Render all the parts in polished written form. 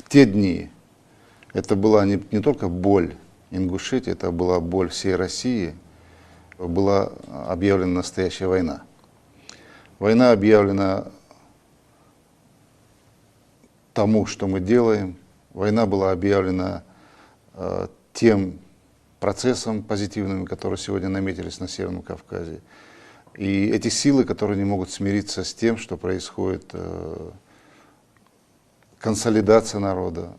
в те дни это была не только боль Ингушетии, это была боль всей России, была объявлена настоящая война. Война объявлена тому, что мы делаем. Война была объявлена тем процессом позитивным, которые сегодня наметились на Северном Кавказе. И эти силы, которые не могут смириться с тем, что происходит консолидация народа,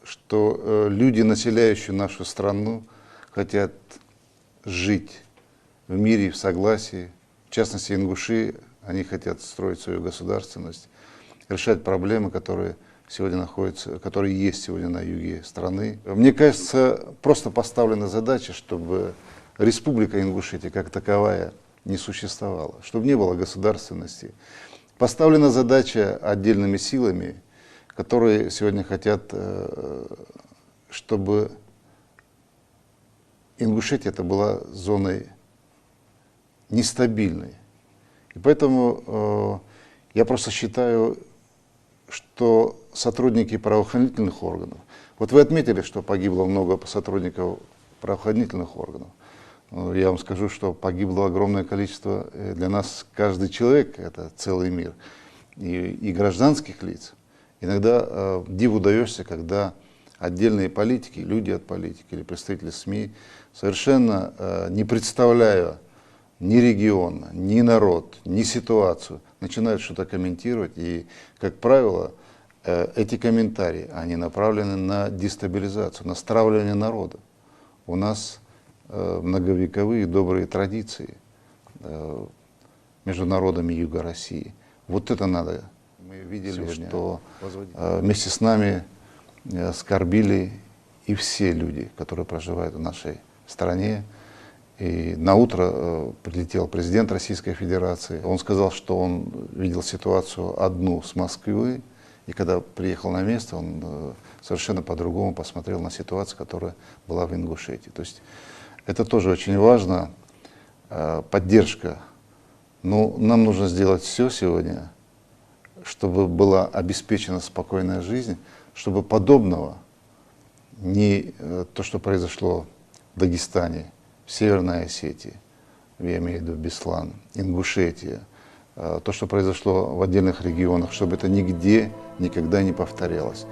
что люди, населяющие нашу страну, хотят жить в мире, в согласии. В частности, ингуши, они хотят строить свою государственность, решать проблемы, которые сегодня находятся, которые есть сегодня на юге страны. Мне кажется, просто поставлена задача, чтобы Республика Ингушетия как таковая не существовала, чтобы не было государственности. Поставлена задача отдельными силами, которые сегодня хотят, чтобы Ингушетия это была зоной нестабильной. И поэтому я просто считаю, что сотрудники правоохранительных органов, вот вы отметили, что погибло много сотрудников правоохранительных органов. Я вам скажу, что погибло огромное количество, для нас каждый человек это целый мир, и гражданских лиц. Иногда диву даешься, когда отдельные политики, люди от политики или представители СМИ, совершенно не представляя ни регион, ни народ, ни ситуацию, начинают что-то комментировать. И, как правило, эти комментарии, они направлены на дестабилизацию, на стравливание народа. У нас многовековые добрые традиции между народами Юга России. Вот это надо. Мы видели, сегодня, что вместе с нами скорбили и все люди, которые проживают в нашей стране. И на утро прилетел президент Российской Федерации. Он сказал, что он видел ситуацию одну с Москвы, и когда приехал на место, он совершенно по-другому посмотрел на ситуацию, которая была в Ингушетии. То есть это тоже очень важно, поддержка. Но нам нужно сделать все сегодня, чтобы была обеспечена спокойная жизнь, чтобы подобного, не то, что произошло в Дагестане, в Северной Осетии, я имею в виду Беслан, Ингушетия, то, что произошло в отдельных регионах, чтобы это нигде никогда не повторялось.